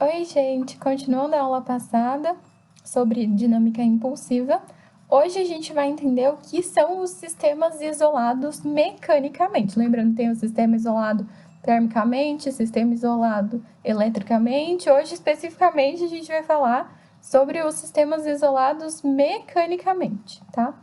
Oi, gente! Continuando a aula passada sobre dinâmica impulsiva, hoje a gente vai entender o que são os sistemas isolados mecanicamente. Lembrando, tem o sistema isolado termicamente, sistema isolado eletricamente. Hoje, especificamente, a gente vai falar sobre os sistemas isolados mecanicamente, tá?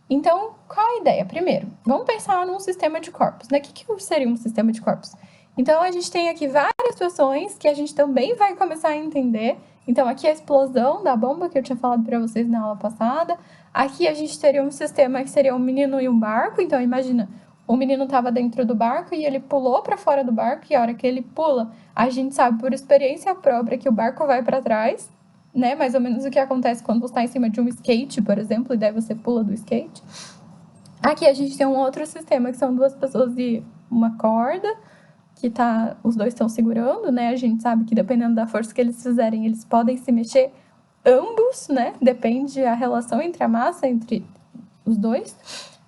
Então, qual a ideia? Primeiro, vamos pensar num sistema de corpos, né? O que seria um sistema de corpos? Então, a gente tem aqui várias situações que a gente também vai começar a entender. Então, aqui a explosão da bomba que eu tinha falado para vocês na aula passada. Aqui a gente teria um sistema que seria um menino e um barco. Então, imagina, o menino estava dentro do barco e ele pulou para fora do barco. E a hora que ele pula, a gente sabe por experiência própria que o barco vai para trás, né? Mais ou menos o que acontece quando você está em cima de um skate, por exemplo, e daí você pula do skate. Aqui a gente tem um outro sistema que são duas pessoas e uma corda, que os dois estão segurando, né? A gente sabe que dependendo da força que eles fizerem, eles podem se mexer ambos, né? Depende da relação entre a massa, entre os dois.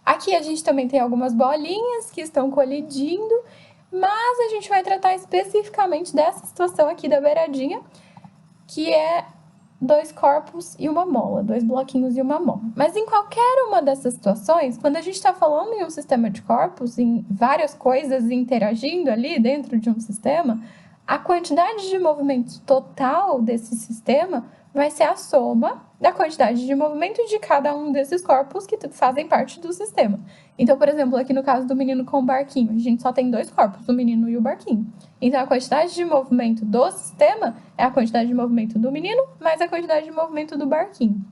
Aqui a gente também tem algumas bolinhas que estão colidindo, mas a gente vai tratar especificamente dessa situação aqui da beiradinha, que é dois corpos e uma mola, dois bloquinhos e uma mola. Mas em qualquer uma dessas situações, quando a gente está falando em um sistema de corpos, em várias coisas interagindo ali dentro de um sistema, a quantidade de movimento total desse sistema vai ser a soma da quantidade de movimento de cada um desses corpos que fazem parte do sistema. Então, por exemplo, aqui no caso do menino com o barquinho, a gente só tem dois corpos, o menino e o barquinho. Então, a quantidade de movimento do sistema é a quantidade de movimento do menino mais a quantidade de movimento do barquinho.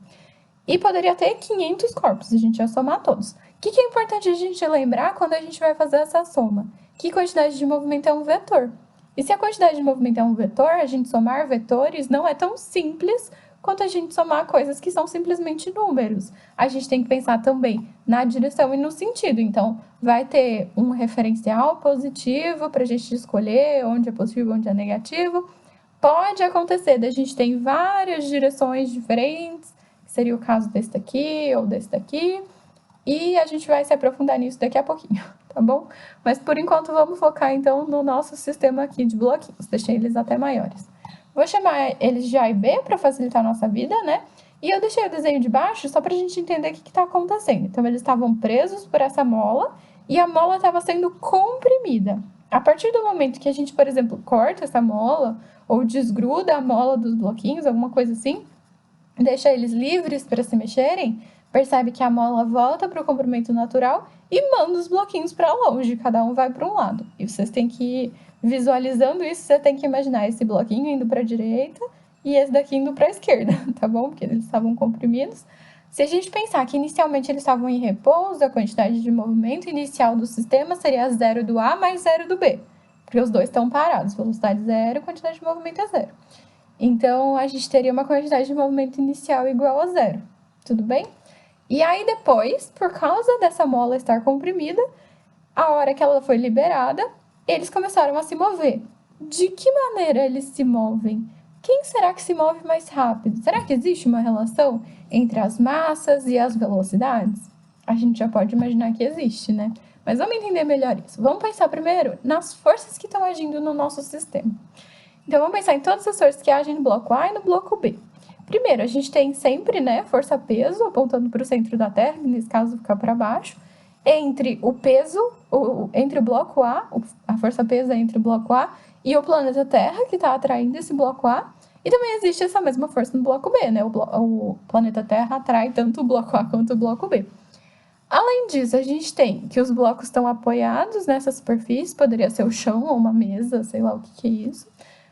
E poderia ter 500 corpos, a gente ia somar todos. O que é importante a gente lembrar quando a gente vai fazer essa soma? Que quantidade de movimento é um vetor. E se a quantidade de movimento é um vetor, a gente somar vetores não é tão simples quanto a gente somar coisas que são simplesmente números. A gente tem que pensar também na direção e no sentido. Então, vai ter um referencial positivo para a gente escolher onde é positivo e onde é negativo. Pode acontecer da gente ter várias direções diferentes, que seria o caso desse daqui ou desse daqui, e a gente vai se aprofundar nisso daqui a pouquinho, tá bom? Mas por enquanto vamos focar então no nosso sistema aqui de bloquinhos, deixei eles até maiores. Vou chamar eles de A e B para facilitar a nossa vida, né? E eu deixei o desenho de baixo só para a gente entender o que está acontecendo. Então, eles estavam presos por essa mola e a mola estava sendo comprimida. A partir do momento que a gente, por exemplo, corta essa mola ou desgruda a mola dos bloquinhos, alguma coisa assim, deixa eles livres para se mexerem, percebe que a mola volta para o comprimento natural e manda os bloquinhos para longe, cada um vai para um lado. E vocês têm que ir visualizando isso, você tem que imaginar esse bloquinho indo para a direita e esse daqui indo para a esquerda, tá bom? Porque eles estavam comprimidos. Se a gente pensar que inicialmente eles estavam em repouso, a quantidade de movimento inicial do sistema seria 0 do A mais 0 do B, porque os dois estão parados, velocidade 0, quantidade de movimento é 0. Então, a gente teria uma quantidade de movimento inicial igual a 0, tudo bem? E aí depois, por causa dessa mola estar comprimida, a hora que ela foi liberada, eles começaram a se mover. De que maneira eles se movem? Quem será que se move mais rápido? Será que existe uma relação entre as massas e as velocidades? A gente já pode imaginar que existe, né? Mas vamos entender melhor isso. Vamos pensar primeiro nas forças que estão agindo no nosso sistema. Então, vamos pensar em todas as forças que agem no bloco A e no bloco B. Primeiro, a gente tem sempre, né, força-peso apontando para o centro da Terra, que nesse caso fica para baixo. Entre o peso, entre o bloco A força-peso é entre o bloco A e o planeta Terra, que está atraindo esse bloco A. E também existe essa mesma força no bloco B, né? O planeta Terra atrai tanto o bloco A quanto o bloco B. Além disso, a gente tem que os blocos estão apoiados nessa superfície, poderia ser o chão ou uma mesa, sei lá o que é isso.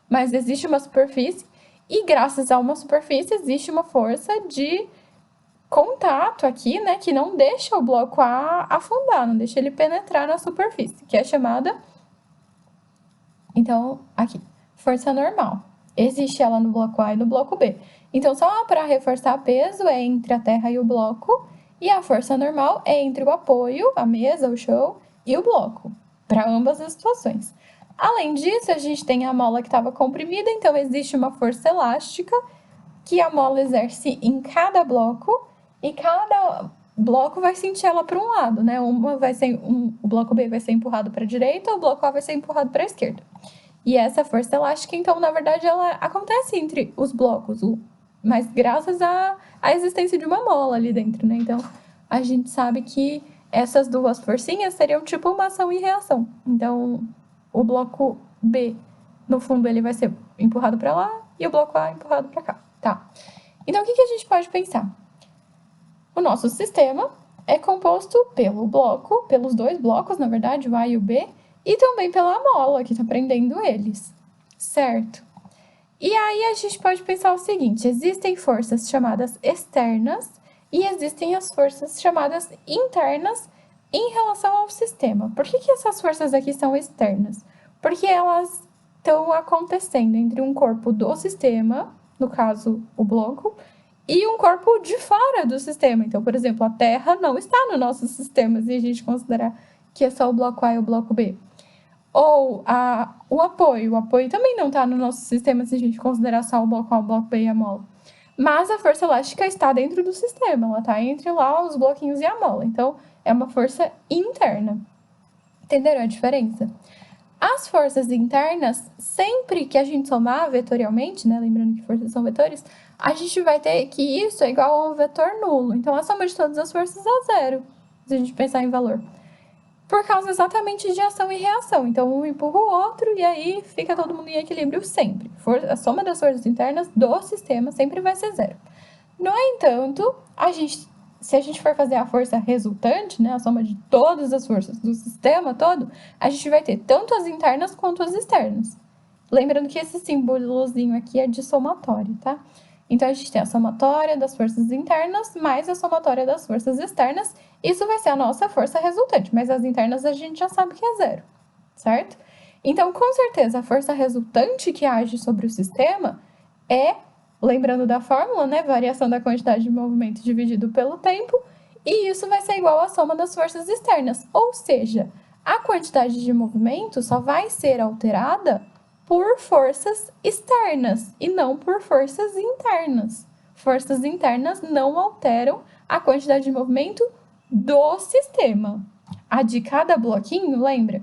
Mas existe uma superfície e graças a uma superfície existe uma força de contato aqui, né, que não deixa o bloco A afundar, não deixa ele penetrar na superfície, que é chamada, então, aqui, força normal. Existe ela no bloco A e no bloco B. Então, só para reforçar peso é entre a Terra e o bloco, e a força normal é entre o apoio, a mesa, o chão, e o bloco, para ambas as situações. Além disso, a gente tem a mola que estava comprimida, então existe uma força elástica que a mola exerce em cada bloco e cada bloco vai sentir ela para um lado, né? O bloco B vai ser empurrado para a direita, o bloco A vai ser empurrado para a esquerda. E essa força elástica, então, na verdade, ela acontece entre os blocos, mas graças à existência de uma mola ali dentro, né? Então, a gente sabe que essas duas forcinhas seriam tipo uma ação e reação. Então, o bloco B, no fundo, ele vai ser empurrado para lá e o bloco A empurrado para cá, tá? Então, o que a gente pode pensar? O nosso sistema é composto pelos dois blocos, na verdade, o A e o B, e também pela mola que está prendendo eles, certo? E aí a gente pode pensar o seguinte: existem forças chamadas externas e existem as forças chamadas internas em relação ao sistema. Por que essas forças aqui são externas? Porque elas estão acontecendo entre um corpo do sistema, no caso o bloco, e um corpo de fora do sistema. Então, por exemplo, a Terra não está no nosso sistema, se a gente considerar que é só o bloco A e o bloco B. Ou o apoio. O apoio também não está no nosso sistema, se a gente considerar só o bloco A, o bloco B e a mola. Mas a força elástica está dentro do sistema, ela está entre lá os bloquinhos e a mola. Então, é uma força interna. Entenderam a diferença? As forças internas, sempre que a gente somar vetorialmente, né, lembrando que forças são vetores, a gente vai ter que isso é igual a um vetor nulo. Então, a soma de todas as forças é zero, se a gente pensar em valor. Por causa exatamente de ação e reação. Então, um empurra o outro e aí fica todo mundo em equilíbrio sempre. A soma das forças internas do sistema sempre vai ser zero. No entanto, se a gente for fazer a força resultante, né, a soma de todas as forças do sistema todo, a gente vai ter tanto as internas quanto as externas. Lembrando que esse símbolozinho aqui é de somatório, tá? Então, a gente tem a somatória das forças internas mais a somatória das forças externas. Isso vai ser a nossa força resultante, mas as internas a gente já sabe que é zero, certo? Então, com certeza, a força resultante que age sobre o sistema é, lembrando da fórmula, né, variação da quantidade de movimento dividido pelo tempo, e isso vai ser igual à soma das forças externas. Ou seja, a quantidade de movimento só vai ser alterada por forças externas e não por forças internas. Forças internas não alteram a quantidade de movimento do sistema. A de cada bloquinho, lembra?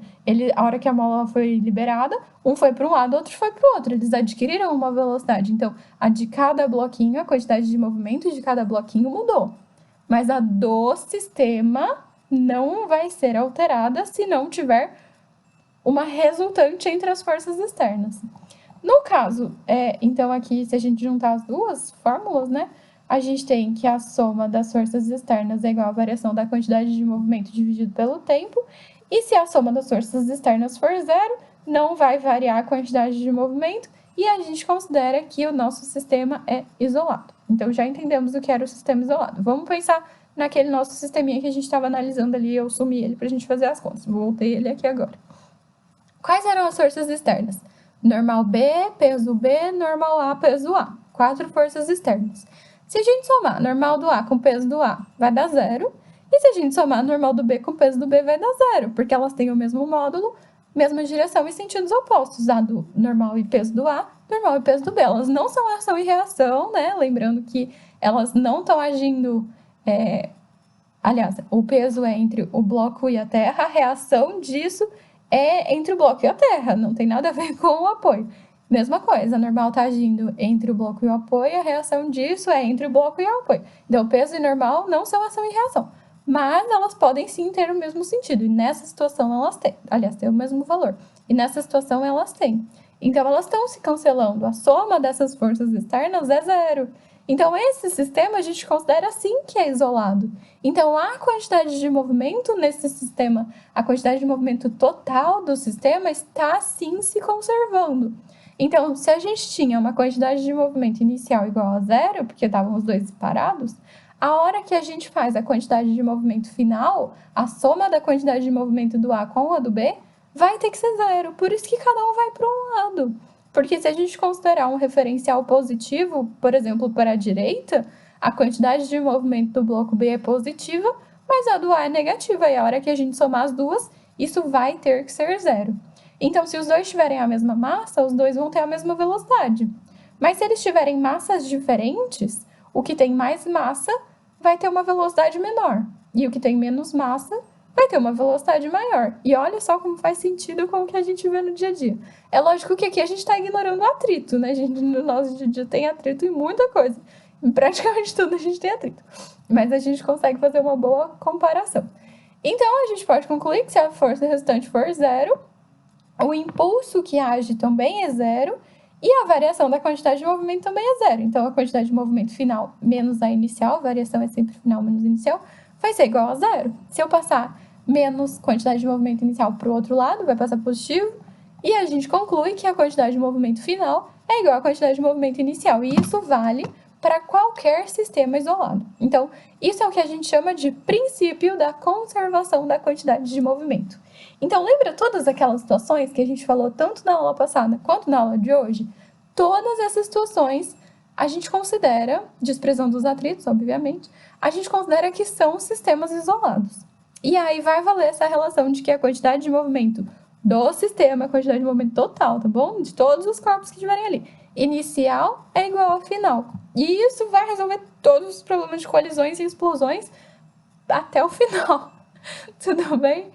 A hora que a mola foi liberada, um foi para um lado, outro foi para o outro. Eles adquiriram uma velocidade. Então, a de cada bloquinho, a quantidade de movimento de cada bloquinho mudou. Mas a do sistema não vai ser alterada se não tiver uma resultante entre as forças externas. No caso, então aqui, se a gente juntar as duas fórmulas, né, a gente tem que a soma das forças externas é igual à variação da quantidade de movimento dividido pelo tempo, e se a soma das forças externas for zero, não vai variar a quantidade de movimento, e a gente considera que o nosso sistema é isolado. Então, já entendemos o que era o sistema isolado. Vamos pensar naquele nosso sisteminha que a gente estava analisando ali, eu sumi ele para a gente fazer as contas. Voltei ele aqui agora. Quais eram as forças externas? Normal B, peso B, normal A, peso A. 4 forças externas. Se a gente somar normal do A com peso do A, vai dar zero. E se a gente somar normal do B com peso do B, vai dar zero, porque elas têm o mesmo módulo, mesma direção e sentidos opostos. A do normal e peso do A, normal e peso do B. Elas não são ação e reação, né? Lembrando que elas não estão agindo... Aliás, o peso é entre o bloco e a terra, a reação disso é entre o bloco e a terra, não tem nada a ver com o apoio. Mesma coisa, a normal está agindo entre o bloco e o apoio, a reação disso é entre o bloco e o apoio. Então, peso e normal não são ação e reação, mas elas podem sim ter o mesmo sentido, e nessa situação elas têm. Aliás, têm o mesmo valor, e nessa situação elas têm. Então, elas estão se cancelando, a soma dessas forças externas é zero. Então, esse sistema a gente considera sim que é isolado. Então, a quantidade de movimento nesse sistema, a quantidade de movimento total do sistema está sim se conservando. Então, se a gente tinha uma quantidade de movimento inicial igual a zero, porque estavam os dois separados, a hora que a gente faz a quantidade de movimento final, a soma da quantidade de movimento do A com a do B, vai ter que ser zero. Por isso que cada um vai para um lado. Porque se a gente considerar um referencial positivo, por exemplo, para a direita, a quantidade de movimento do bloco B é positiva, mas a do A é negativa. E a hora que a gente somar as duas, isso vai ter que ser zero. Então, se os dois tiverem a mesma massa, os dois vão ter a mesma velocidade. Mas se eles tiverem massas diferentes, o que tem mais massa vai ter uma velocidade menor. E o que tem menos massa vai ter uma velocidade maior. E olha só como faz sentido com o que a gente vê no dia a dia. É lógico que aqui a gente está ignorando o atrito, né? A gente, no nosso dia a dia tem atrito em muita coisa. Em praticamente tudo a gente tem atrito. Mas a gente consegue fazer uma boa comparação. Então, a gente pode concluir que se a força resultante for zero, o impulso que age também é zero, e a variação da quantidade de movimento também é zero. Então, a quantidade de movimento final menos a inicial, a variação é sempre final menos inicial, vai ser igual a zero. Se eu passar menos quantidade de movimento inicial para o outro lado, vai passar positivo, e a gente conclui que a quantidade de movimento final é igual à quantidade de movimento inicial. E isso vale para qualquer sistema isolado. Então, isso é o que a gente chama de princípio da conservação da quantidade de movimento. Então, lembra todas aquelas situações que a gente falou tanto na aula passada quanto na aula de hoje? Todas essas situações a gente considera, desprezando os atritos, obviamente, a gente considera que são sistemas isolados. E aí vai valer essa relação de que a quantidade de movimento do sistema, a quantidade de movimento total, tá bom? De todos os corpos que estiverem ali. Inicial é igual ao final. E isso vai resolver todos os problemas de colisões e explosões até o final. Tudo bem?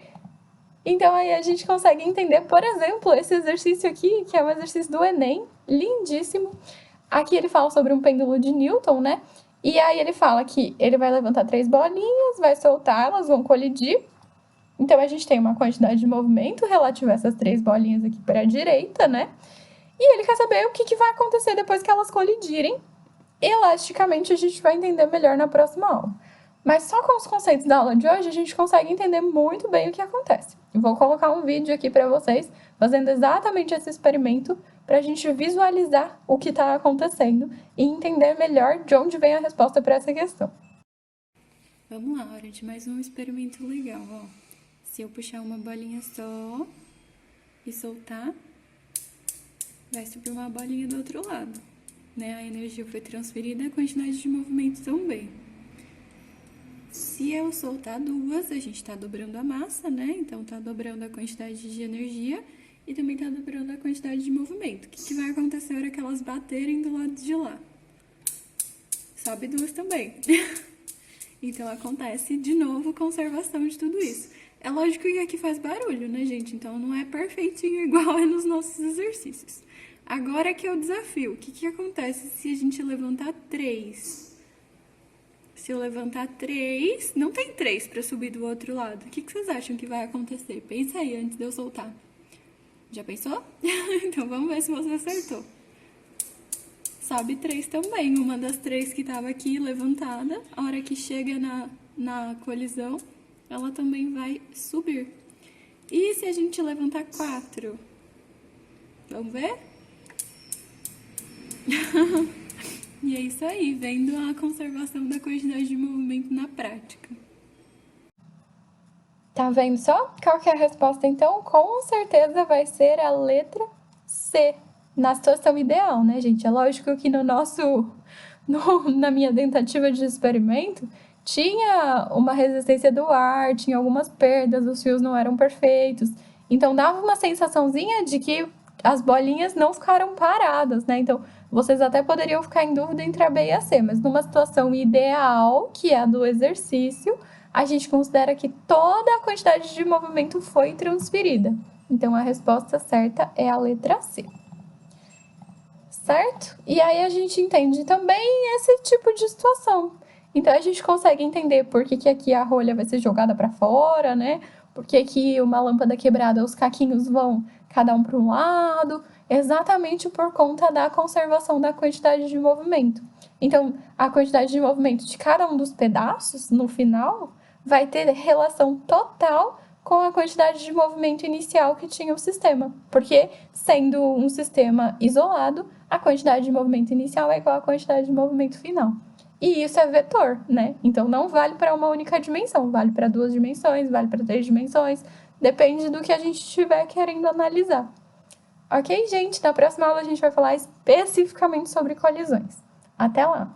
Então, aí a gente consegue entender, por exemplo, esse exercício aqui, que é um exercício do Enem, lindíssimo. Aqui ele fala sobre um pêndulo de Newton, né? E aí ele fala que ele vai levantar 3 bolinhas, vai soltar, elas vão colidir. Então, a gente tem uma quantidade de movimento relativa a essas 3 bolinhas aqui para a direita, né? E ele quer saber o que vai acontecer depois que elas colidirem. Elasticamente, a gente vai entender melhor na próxima aula. Mas só com os conceitos da aula de hoje, a gente consegue entender muito bem o que acontece. Eu vou colocar um vídeo aqui para vocês, fazendo exatamente esse experimento, para a gente visualizar o que está acontecendo e entender melhor de onde vem a resposta para essa questão. Vamos lá, hora de mais um experimento legal, ó. Se eu puxar uma bolinha só e soltar, vai subir uma bolinha do outro lado, né? A energia foi transferida e a quantidade de movimento também. Se eu soltar 2, a gente tá dobrando a massa, né? Então, tá dobrando a quantidade de energia e também tá dobrando a quantidade de movimento. O que vai acontecer na hora que elas baterem do lado de lá? Sobe 2 também. Então, acontece, de novo, conservação de tudo isso. É lógico que aqui faz barulho, né, gente? Então, não é perfeitinho igual é nos nossos exercícios. Agora que é o desafio. O que acontece se a gente levantar 3? Se eu levantar 3, não tem 3 para subir do outro lado. O que vocês acham que vai acontecer? Pensa aí antes de eu soltar. Já pensou? Então vamos ver se você acertou. Sobe 3 também. Uma das 3 que estava aqui levantada, a hora que chega na colisão, ela também vai subir. E se a gente levantar 4? Vamos ver? E é isso aí, vendo a conservação da quantidade de movimento na prática. Tá vendo só? Qual que é a resposta, então? Com certeza vai ser a letra C, na situação ideal, né, gente? É lógico que na minha tentativa de experimento, tinha uma resistência do ar, tinha algumas perdas, os fios não eram perfeitos. Então, dava uma sensaçãozinha de que as bolinhas não ficaram paradas, né? Então, vocês até poderiam ficar em dúvida entre a B e a C, mas numa situação ideal, que é a do exercício, a gente considera que toda a quantidade de movimento foi transferida. Então, a resposta certa é a letra C. Certo? E aí a gente entende também esse tipo de situação. Então, a gente consegue entender por que aqui a rolha vai ser jogada para fora, né? Por que aqui uma lâmpada quebrada, os caquinhos vão cada um para um lado, exatamente por conta da conservação da quantidade de movimento. Então, a quantidade de movimento de cada um dos pedaços, no final, vai ter relação total com a quantidade de movimento inicial que tinha o sistema. Porque, sendo um sistema isolado, a quantidade de movimento inicial é igual à quantidade de movimento final. E isso é vetor, né? Então, não vale para uma única dimensão, vale para 2 dimensões, vale para 3 dimensões, depende do que a gente estiver querendo analisar. Ok, gente? Na próxima aula a gente vai falar especificamente sobre colisões. Até lá!